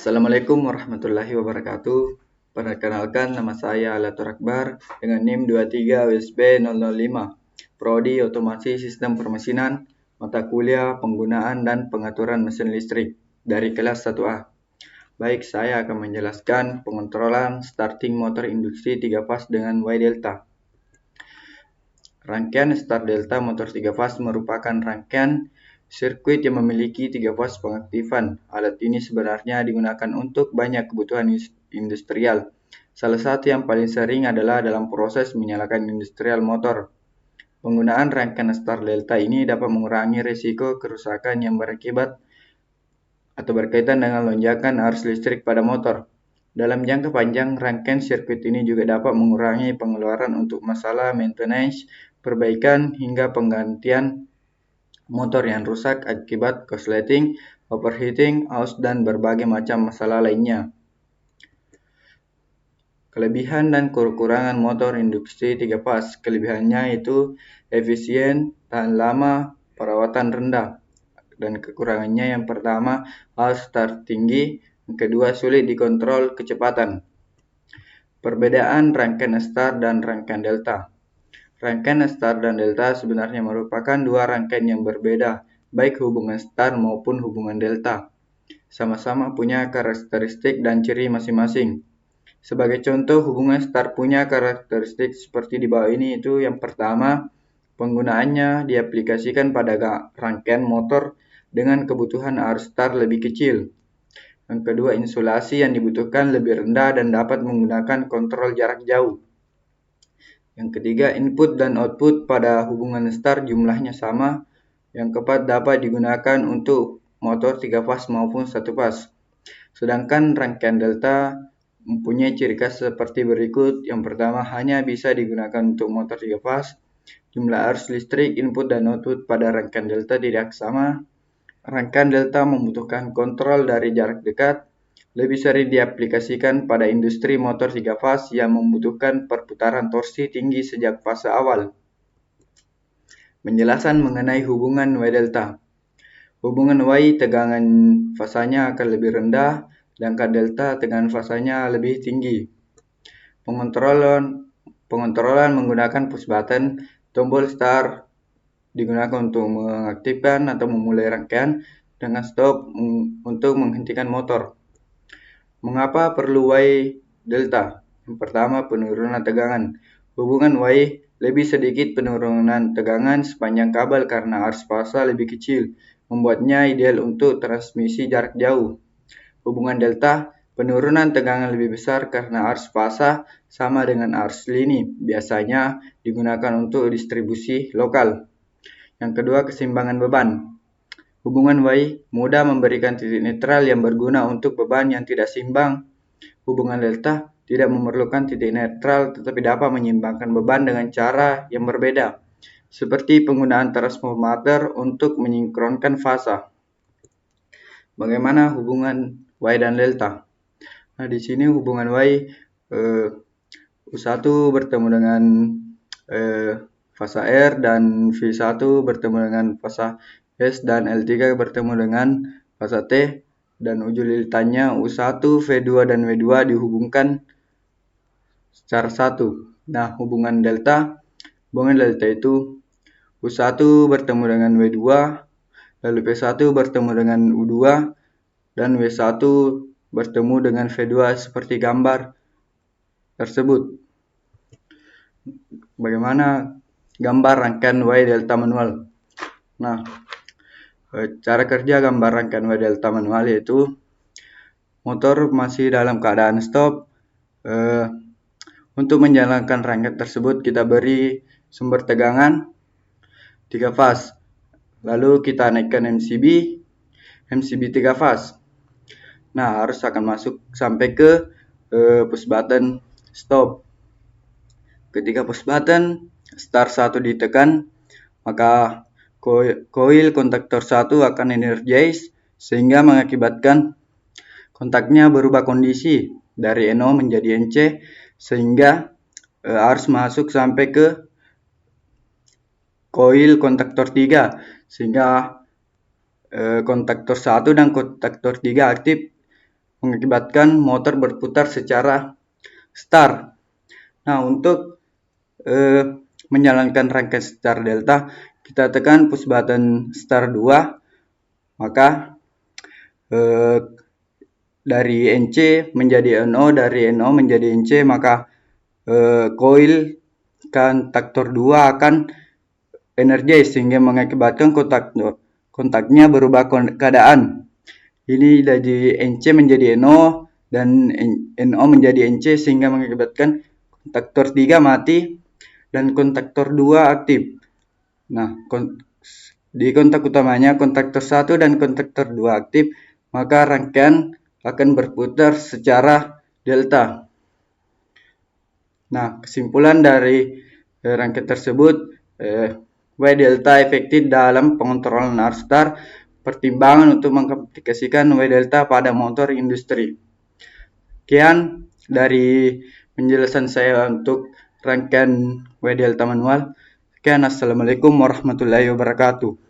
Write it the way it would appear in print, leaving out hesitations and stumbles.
Assalamualaikum warahmatullahi wabarakatuh. Perkenalkan, nama saya Alatur Akbar dengan NIM 23 USB 005, Prodi Otomasi Sistem Permesinan, mata kuliah Penggunaan dan Pengaturan Mesin Listrik dari kelas 1A. Baik, saya akan menjelaskan pengontrolan starting motor industri 3 fas dengan Y delta. Rangkaian start delta motor 3 fas merupakan rangkaian sirkuit yang memiliki 3 fas pengaktifan. Alat ini sebenarnya digunakan untuk banyak kebutuhan industrial. Salah satu yang paling sering adalah dalam proses menyalakan industrial motor. Penggunaan rangkaian start delta ini dapat mengurangi risiko kerusakan yang berakibat atau berkaitan dengan lonjakan arus listrik pada motor. Dalam jangka panjang, rangkaian sirkuit ini juga dapat mengurangi pengeluaran untuk masalah maintenance, perbaikan, hingga penggantian motor yang rusak akibat korsleting, overheating, aus, dan berbagai macam masalah lainnya. Kelebihan dan kekurangan motor industri 3 fas. Kelebihannya itu efisien, tahan lama, perawatan rendah. Dan kekurangannya yang pertama, harus start tinggi, yang kedua sulit dikontrol kecepatan. Perbedaan rangkaian start dan rangkaian delta. Rangkaian start dan delta sebenarnya merupakan dua rangkaian yang berbeda, baik hubungan start maupun hubungan delta. Sama-sama punya karakteristik dan ciri masing-masing. Sebagai contoh, hubungan start punya karakteristik seperti di bawah ini, itu yang pertama, penggunaannya diaplikasikan pada rangkaian motor dengan kebutuhan arus start lebih kecil. Yang kedua, insulasi yang dibutuhkan lebih rendah dan dapat menggunakan kontrol jarak jauh. Yang ketiga, input dan output pada hubungan start jumlahnya sama. Yang keempat, dapat digunakan untuk motor 3 fas maupun 1 fas. Sedangkan rangkaian delta mempunyai ciri khas seperti berikut. Yang pertama, hanya bisa digunakan untuk motor 3 fas. Jumlah arus listrik, input dan output pada rangkaian delta tidak sama. Rangkaian delta membutuhkan kontrol dari jarak dekat. Lebih sering diaplikasikan pada industri motor 3 fas yang membutuhkan perputaran torsi tinggi sejak fase awal. Penjelasan mengenai hubungan Y delta. Hubungan Y tegangan fasanya akan lebih rendah, sedangkan delta tegangan fasanya lebih tinggi. Pengontrolan menggunakan push button. Tombol start digunakan untuk mengaktifkan atau memulai rangkaian, dengan stop untuk menghentikan motor. Mengapa perlu Y delta? Yang pertama, penurunan tegangan. Hubungan Y lebih sedikit penurunan tegangan sepanjang kabel karena arus fasa lebih kecil, membuatnya ideal untuk transmisi jarak jauh. Hubungan delta, penurunan tegangan lebih besar karena arus fasa sama dengan arus lini, biasanya digunakan untuk distribusi lokal. Yang kedua, keseimbangan beban. Hubungan Y mudah memberikan titik netral yang berguna untuk beban yang tidak seimbang. Hubungan delta tidak memerlukan titik netral tetapi dapat menyeimbangkan beban dengan cara yang berbeda, seperti penggunaan transformator untuk menyinkronkan fasa. Bagaimana hubungan Y dan delta? Nah, di sini hubungan Y U1 bertemu dengan fasa R dan V1 bertemu dengan fasa S dan L3 bertemu dengan fasa T, dan ujung lilitannya U1, V2 dan W2 dihubungkan secara satu. Nah, hubungan delta itu U1 bertemu dengan W2, lalu V1 bertemu dengan U2, dan W1 bertemu dengan V2 seperti gambar tersebut. Bagaimana gambar rangkaian Y delta manual? Nah, cara kerja gambar rangkaian Y delta manual yaitu motor masih dalam keadaan stop. Untuk menjalankan rangkaian tersebut kita beri sumber tegangan 3 fas. Lalu kita naikkan MCB 3 fas. Nah, harus akan masuk sampai ke push button stop. Ketika push button start 1 ditekan, maka koil kontaktor 1 akan energize sehingga mengakibatkan kontaknya berubah kondisi dari NO menjadi NC, sehingga arus masuk sampai ke koil kontaktor 3, sehingga kontaktor 1 dan kontaktor 3 aktif mengakibatkan motor berputar secara start. Nah, untuk menjalankan rangkaian start delta, kita tekan push button start 2, maka dari NC menjadi NO, dari NO menjadi NC, maka coil kontaktor 2 akan energis sehingga mengakibatkan kontaknya berubah keadaan. Ini dari NC menjadi NO dan NO menjadi NC sehingga mengakibatkan kontaktor 3 mati dan kontaktor 2 aktif. Nah, di kontak utamanya kontaktor 1 dan kontaktor 2 aktif, maka rangkaian akan berputar secara delta. Nah, kesimpulan dari rangkaian tersebut, W delta efektif dalam pengontrolan arus start, pertimbangan untuk mengaplikasikan W delta pada motor industri. Sekian dari penjelasan saya untuk rangkaian W delta manual. Sekian, assalamualaikum warahmatullahi wabarakatuh.